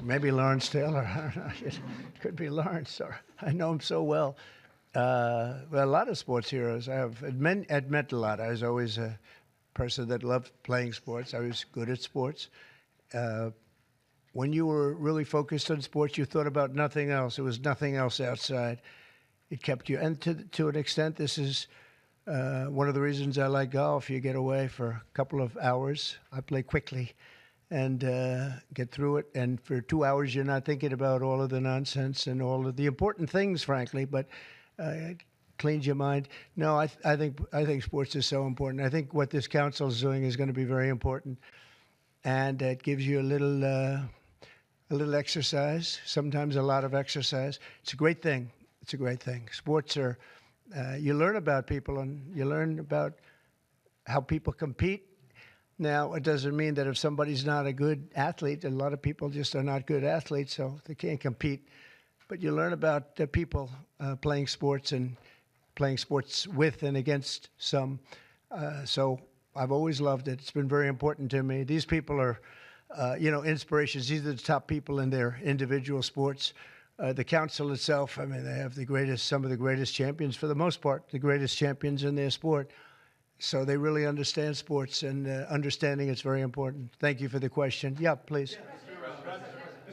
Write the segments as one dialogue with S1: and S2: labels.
S1: Maybe Lawrence Taylor. I don't know. It could be Lawrence. Or I know him so well. Well, a lot of sports heroes. I've met a lot. I was always a person that loved playing sports. I was good at sports. When you were really focused on sports, you thought about nothing else. There was nothing else outside. It kept you. And to an extent, this is one of the reasons I like golf. You get away for a couple of hours. I play quickly and get through it. And for 2 hours, you're not thinking about all of the nonsense and all of the important things, frankly, but it cleans your mind. No, I think sports is so important. I think what this council is doing is going to be very important, and it gives you a little exercise, sometimes a lot of exercise. It's a great thing. It's a great thing. Sports are, you learn about people and you learn about how people compete. Now, it doesn't mean that if somebody's not a good athlete, a lot of people just are not good athletes, so they can't compete. But you learn about people playing sports and playing sports with and against some. So I've always loved it. It's been very important to me. These people are, inspirations. These are the top people in their individual sports. The council itself, I mean, they have some of the greatest champions, for the most part, the greatest champions in their sport. So they really understand sports, and understanding it's very important. Thank you for the question. Yeah, please.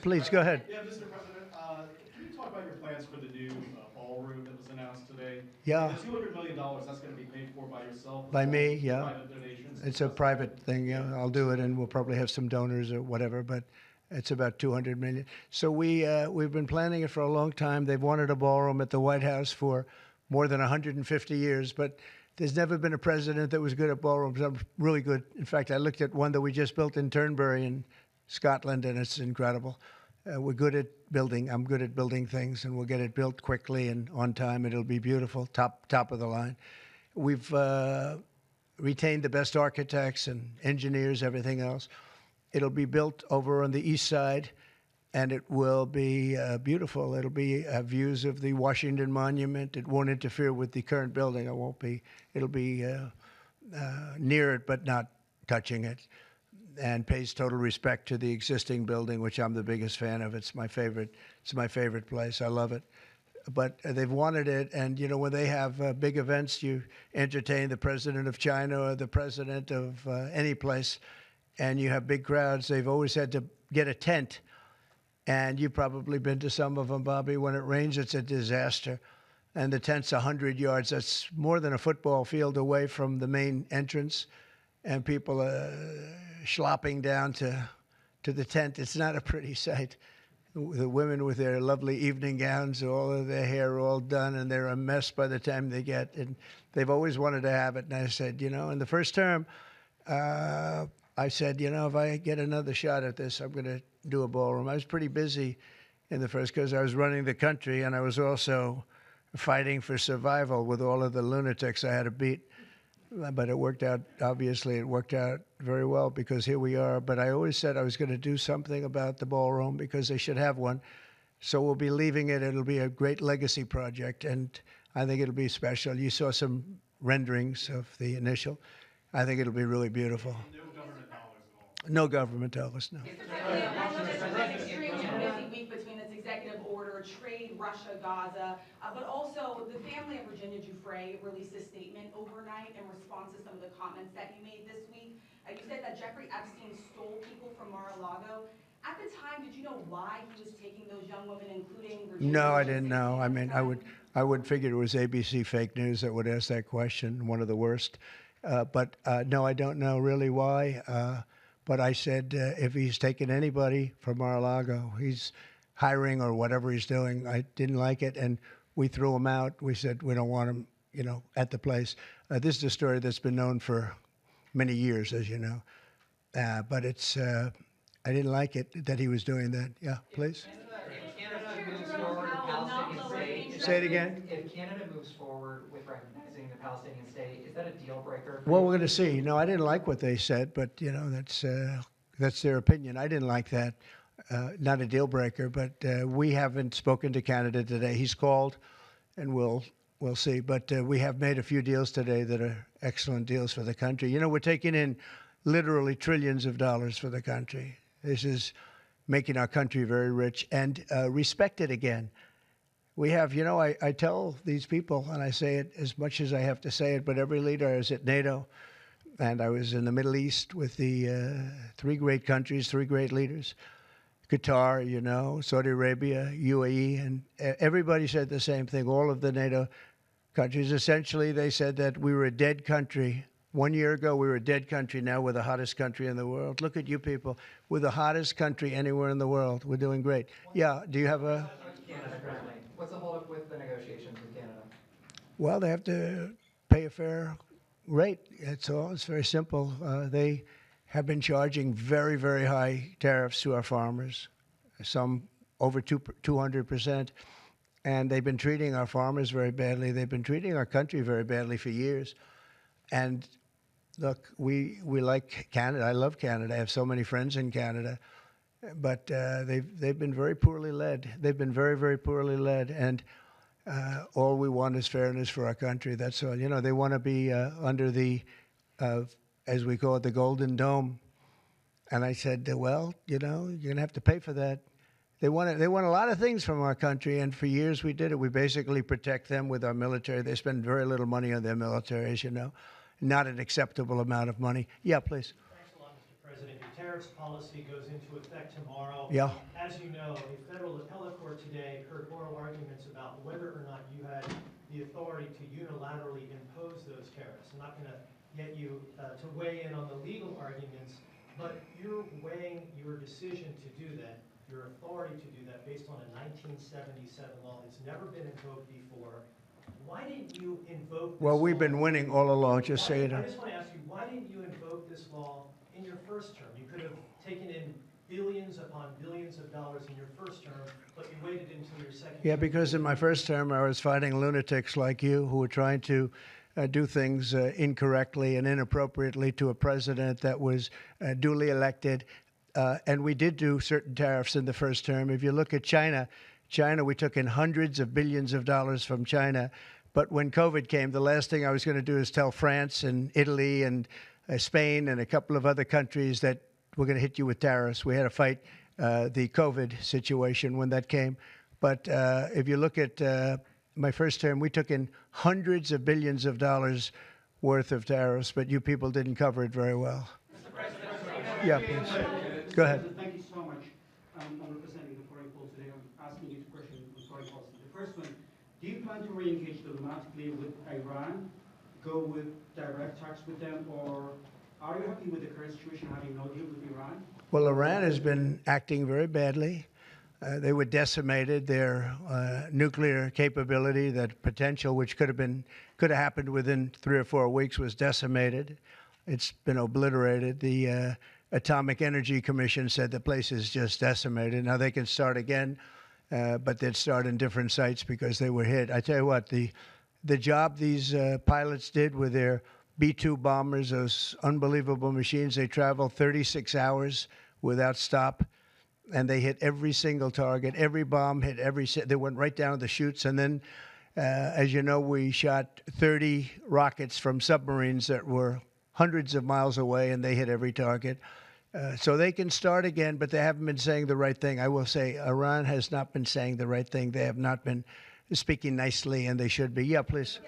S1: Please, go ahead.
S2: Yeah, Mr. President, can you talk about your plans for the new ballroom that was announced today?
S1: Yeah.
S2: The $200 million, that's going to be paid for by yourself?
S1: By me, yeah.
S2: Private donations?
S1: It's a private thing, yeah. I'll do it, and we'll probably have some donors or whatever, but it's about $200 million. So we've been planning it for a long time. They've wanted a ballroom at the White House for more than 150 years, but there's never been a president that was good at ballrooms. I'm really good. In fact, I looked at one that we just built in Turnberry in Scotland, and it's incredible. We're good at building. I'm good at building things, and we'll get it built quickly and on time. It'll be beautiful, top of the line. We've retained the best architects and engineers, everything else. It'll be built over on the east side, and it will be beautiful. It'll be views of the Washington Monument. It won't interfere with the current building. It'll be near it, but not touching it, and pays total respect to the existing building, which I'm the biggest fan of. It's my favorite. It's my favorite place. I love it. But they've wanted it, and when they have big events, you entertain the president of China or the president of any place, and you have big crowds. They've always had to get a tent, and you've probably been to some of them, Bobby. When it rains, it's a disaster, and the tent's 100 yards. That's more than a football field away from the main entrance, and people are schlopping down to the tent. It's not a pretty sight. The women with their lovely evening gowns, all of their hair all done, and they're a mess by the time they get. And they've always wanted to have it. And I said, in the first term, I said, if I get another shot at this, I'm going to do a ballroom. I was pretty busy in the first because I was running the country, and I was also fighting for survival with all of the lunatics I had to beat. But it worked out, obviously, it worked out very well because here we are. But I always said I was going to do something about the ballroom because they should have one. So we'll be leaving it. It'll be a great legacy project, and I think it'll be special. You saw some renderings of the initial. I think it'll be really beautiful.
S2: No government dollars at all?
S1: No government dollars, no.
S3: Between this executive order, trade, Russia, Gaza, but also the family of Virginia Giuffre released a statement overnight in response to some of the comments that you made this week. You said that Jeffrey Epstein stole people from Mar-a-Lago. At the time, did you know why he was taking those young women, including Virginia?
S1: No, I didn't know. I mean, I would figure it was ABC fake news that would ask that question, one of the worst. But no, I don't know really why. But I said, if he's taking anybody from Mar-a-Lago, he's hiring or whatever he's doing. I didn't like it, and we threw him out. We said we don't want him, at the place. This is a story that's been known for many years, as you know. But it's, I didn't like it that he was doing that. Yeah, please.
S4: If Canada moves forward with Palestinian state,
S1: say it again.
S4: If Canada moves forward with recognizing the Palestinian state, is that a deal breaker?
S1: Well, we're going to see. No, I didn't like what they said, but that's their opinion. I didn't like that. Not a deal breaker, but we haven't spoken to Canada today. He's called, and we'll see. But we have made a few deals today that are excellent deals for the country. We're taking in literally trillions of dollars for the country. This is making our country very rich, and respect it again. We have, you know, I tell these people, and I say it as much as I have to say it, but every leader is at NATO, and I was in the Middle East with the three great countries, three great leaders, Qatar, you know, Saudi Arabia, UAE, and everybody said the same thing. All of the NATO countries, essentially, they said that we were a dead country. 1 year ago, we were a dead country. Now we're the hottest country in the world. Look at you people. We're the hottest country anywhere in the world. We're doing great. Yeah, do you have a...
S4: Canada currently. What's the holdup with the negotiations with Canada?
S1: Well, they have to pay a fair rate. That's all. It's very simple. They have been charging very, very high tariffs to our farmers, some over 200%. And they've been treating our farmers very badly. They've been treating our country very badly for years. And look, we like Canada. I love Canada. I have so many friends in Canada. But they've been very poorly led. They've been very, very poorly led. And all we want is fairness for our country. That's all. You know, they want to be under the, as we call it, the Golden Dome. And I said, well, you know, you're going to have to pay for that. They want a lot of things from our country, and for years we did it. We basically protect them with our military. They spend very little money on their military, as you know, not an acceptable amount of money. Yeah, please.
S5: Thanks a lot, Mr. President. Your tariffs policy goes into effect tomorrow.
S1: Yeah.
S5: As you know, a federal appellate court today heard oral arguments about whether or not you had the authority to unilaterally impose those tariffs. I'm not going to get you to weigh in on the legal arguments, but you're weighing your decision to do that, your authority to do that, based on a 1977 law that's never been invoked before. Why didn't you invoke this
S1: Well, we've
S5: law?
S1: been winning all along, just say it.
S5: I just want to ask you, why didn't you invoke this law in your first term? You could have taken in billions upon billions of dollars in your first term, but you waited until your second
S1: Yeah,
S5: term.
S1: because in my first term, I was fighting lunatics like you who were trying to do things incorrectly and inappropriately to a president that was duly elected. And we did do certain tariffs in the first term. If you look at China, we took in hundreds of billions of dollars from China. But when COVID came, the last thing I was going to do is tell France and Italy and Spain and a couple of other countries that we're going to hit you with tariffs. We had to fight the COVID situation when that came. But if you look at my first term, we took in hundreds of billions of dollars worth of tariffs, but you people didn't cover it very well. Yeah, please. Go ahead.
S6: Thank you so much. I'm representing the foreign policy today. I'm asking you two questions on foreign policy. The first one, do you plan to re-engage diplomatically with Iran, go with direct talks with them, or are you happy with the current situation, having no deal with Iran?
S1: Well, Iran has been acting very badly. They were decimated. Their nuclear capability, that potential, which could have happened within 3 or 4 weeks, was decimated. It's been obliterated. The Atomic Energy Commission said the place is just decimated. Now they can start again, but they'd start in different sites because they were hit. I tell you what, the job these pilots did with their B-2 bombers, those unbelievable machines, they traveled 36 hours without stop. And they hit every single target. Every bomb hit they went right down the chutes. And then, as you know, we shot 30 rockets from submarines that were hundreds of miles away, and they hit every target. So they can start again, but they haven't been saying the right thing. I will say Iran has not been saying the right thing. They have not been speaking nicely, and they should be. Yeah, please.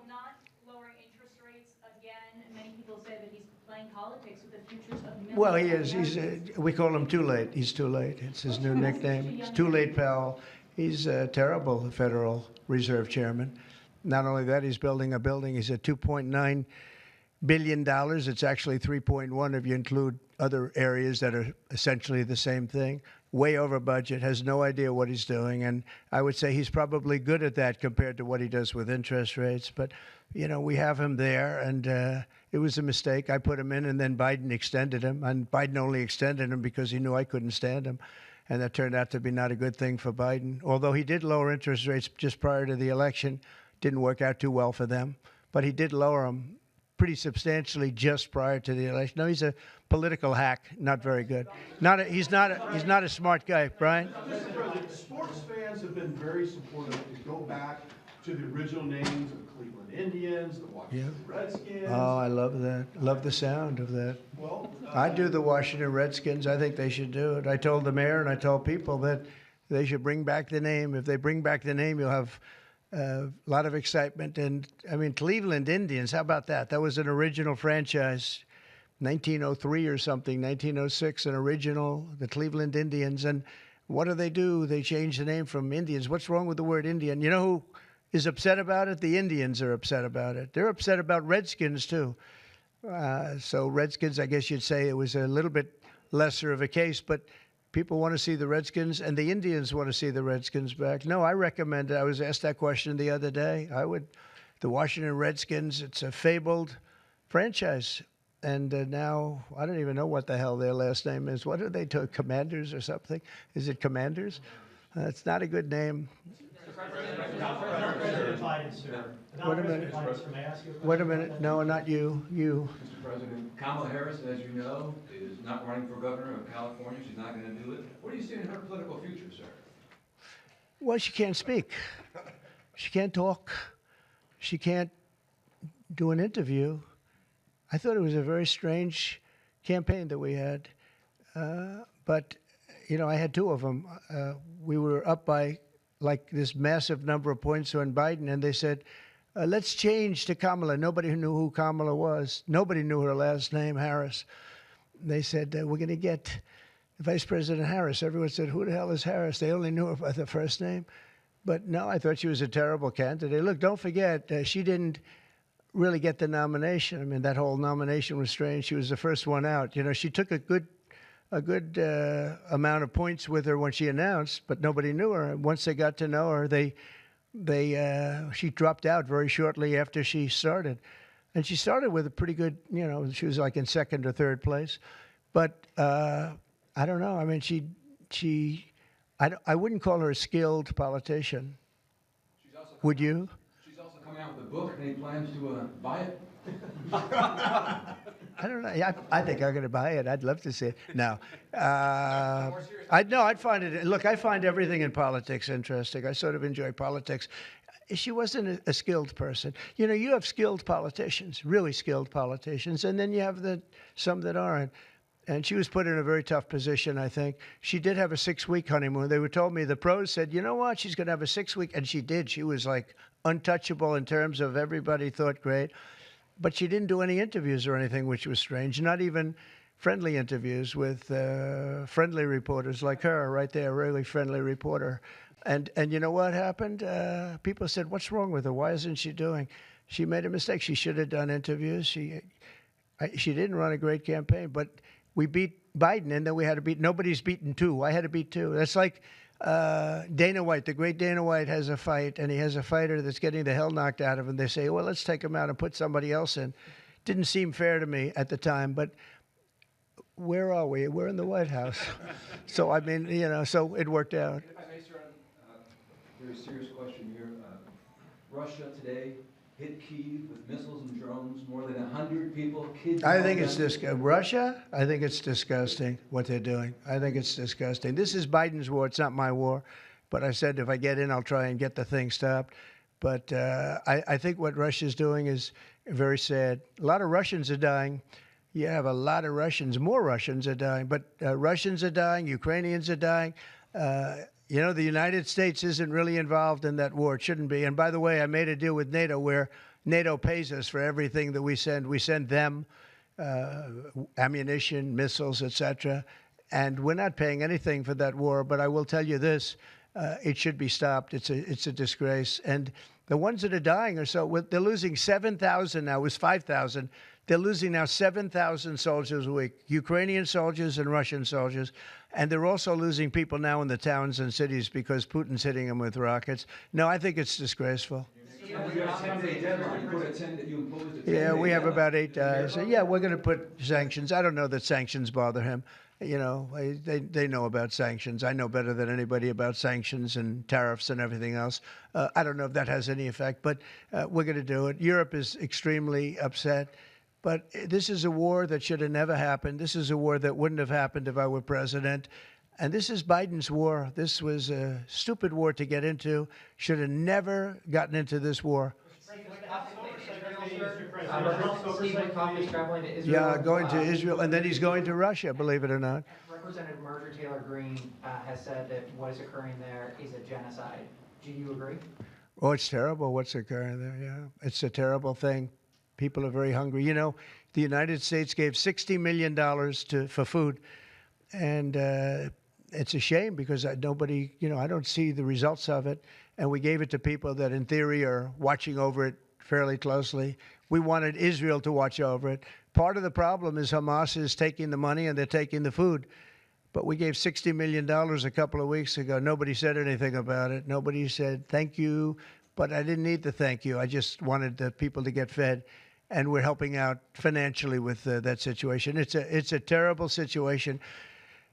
S7: Not lowering interest rates again. Many people say that he's playing politics with the futures of millions.
S1: Well, he is. We call him Too Late. He's Too Late. It's his new nickname. He's Too Late, pal. He's a terrible Federal Reserve Chairman. Not only that, he's building a building. He's at $2.9 billion. It's actually 3.1 if you include other areas that are essentially the same thing. Way over budget, has no idea what he's doing. And I would say he's probably good at that compared to what he does with interest rates. But, you know, we have him there, and it was a mistake. I put him in, and then Biden extended him. And Biden only extended him because he knew I couldn't stand him. And that turned out to be not a good thing for Biden. Although he did lower interest rates just prior to the election. Didn't work out too well for them. But he did lower them pretty substantially just prior to the election. No, he's a political hack, not very good. He's not a smart guy, Brian.
S2: Mr. President, sports fans have been very supportive. If you go back to the original names of Cleveland Indians, the Washington Redskins.
S1: Oh, I love that. Love the sound of that.
S2: Well,
S1: I'd do the Washington Redskins. I think they should do it. I told the mayor and I told people that they should bring back the name. If they bring back the name, you'll have a lot of excitement. And I mean, Cleveland Indians, how about that? That was an original franchise, 1903 or something, 1906, an original, the Cleveland Indians. And what do? They change the name from Indians. What's wrong with the word Indian? You know who is upset about it? The Indians are upset about it. They're upset about Redskins, too. So Redskins, I guess you'd say it was a little bit lesser of a case, but people want to see the Redskins, and the Indians want to see the Redskins back. No, I recommend it. I was asked that question the other day. The Washington Redskins, it's a fabled franchise. And now, I don't even know what the hell their last name is. What are they, Commanders or something? Is it Commanders? It's not a good name.
S5: President Biden, sir.
S1: Wait a minute.
S5: Biden, sir. May I ask you a question?
S1: Wait a minute. No, not you. You.
S8: Mr. President, Kamala Harris, as you know, is not running for governor of California. She's not going to do it. What do you see in her political future, sir?
S1: Well, she can't speak. She can't talk. She can't do an interview. I thought it was a very strange campaign that we had. But, you know, I had two of them. We were up by like this massive number of points on Biden, and they said, let's change to Kamala. Nobody knew who Kamala was. Nobody knew her last name, Harris. They said, we're going to get Vice President Harris. Everyone said, who the hell is Harris? They only knew her by the first name. But no, I thought she was a terrible candidate. Look, don't forget, she didn't really get the nomination. I mean, that whole nomination was strange. She was the first one out. You know, she took a good amount of points with her when she announced, but nobody knew her. And once they got to know her, she dropped out very shortly after she started. And she started with a pretty good, you know, she was like in second or third place. But I don't know. I mean, I wouldn't call her a skilled politician. Would you?
S8: She's also coming out with a book. Any plans to buy it?
S1: I don't know. I think I'm going to buy it. I'd love to see it. No. I'd find it. Look, I find everything in politics interesting. I sort of enjoy politics. She wasn't a skilled person. You know, you have skilled politicians, really skilled politicians, and then you have some that aren't. And she was put in a very tough position, I think. She did have a 6-week honeymoon. They were told me, the pros said, you know what, she's going to have a 6-week, and she did. She was like untouchable in terms of everybody thought great. But she didn't do any interviews or anything, which was strange. Not even friendly interviews with friendly reporters like her right there, a really friendly reporter. And you know what happened? People said, what's wrong with her? Why isn't she doing? She made a mistake. She should have done interviews. She didn't run a great campaign, but we beat Biden, and then we had to beat, nobody's beaten two. I had to beat two. That's like Dana White, the great Dana White has a fight, and he has a fighter that's getting the hell knocked out of him. They say, well, let's take him out and put somebody else in. Didn't seem fair to me at the time, but where are we? We're in the White House. So, I mean, you know, so it worked out.
S8: If I may, sir, a very serious question here. Russia today hit Kyiv with missiles and drones. More than 100 people killed.
S1: I think it's Russia, I think it's disgusting what they're doing. I think it's disgusting. This is Biden's war. It's not my war. But I said if I get in, I'll try and get the thing stopped. But I think what Russia's doing is very sad. A lot of Russians are dying. You have a lot of Russians. More Russians are dying. But Russians are dying. Ukrainians are dying. You know, the United States isn't really involved in that war. It shouldn't be. And by the way, I made a deal with NATO where NATO pays us for everything that we send. We send them ammunition, missiles, etc. And we're not paying anything for that war. But I will tell you this, it should be stopped. It's a disgrace. And the ones that are dying are they're losing 7,000 now. It was 5,000. They're losing now 7,000 soldiers a week, Ukrainian soldiers and Russian soldiers. And they're also losing people now in the towns and cities because Putin's hitting them with rockets. No, I think it's disgraceful.
S8: You have a 10-day deadline. You imposed a 10-day
S1: Yeah, we have
S8: deadline.
S1: about 8 days. Yeah, we're going to put sanctions. I don't know that sanctions bother him. You know, they know about sanctions. I know better than anybody about sanctions and tariffs and everything else. I don't know if that has any effect, but we're going to do it. Europe is extremely upset. But this is a war that should have never happened. This is a war that wouldn't have happened if I were president. And this is Biden's war. This was a stupid war to get into. Should have never gotten into this war.
S4: Stephen Kopp is traveling to Israel.
S1: Yeah, going to Israel, and then he's going to Russia, believe it or not.
S4: Representative Marjorie Taylor Greene has said that what is occurring there is a genocide. Do you agree?
S1: Oh, it's terrible what's occurring there, yeah. It's a terrible thing. People are very hungry. You know, the United States gave $60 million for food, and it's a shame because nobody, you know, I don't see the results of it, and we gave it to people that in theory are watching over it fairly closely. We wanted Israel to watch over it. Part of the problem is Hamas is taking the money and they're taking the food. But we gave $60 million a couple of weeks ago. Nobody said anything about it. Nobody said thank you, but I didn't need the thank you. I just wanted the people to get fed, and we're helping out financially with that situation. It's a terrible situation.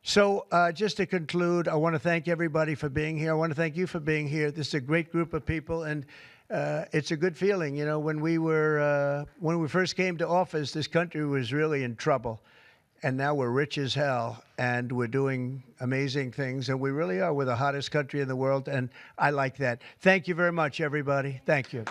S1: So just to conclude, I want to thank everybody for being here. I want to thank you for being here. This is a great group of people, and it's a good feeling. You know, when we first came to office, this country was really in trouble. And now we're rich as hell, and we're doing amazing things, and we really are. We're the hottest country in the world, and I like that. Thank you very much, everybody. Thank you.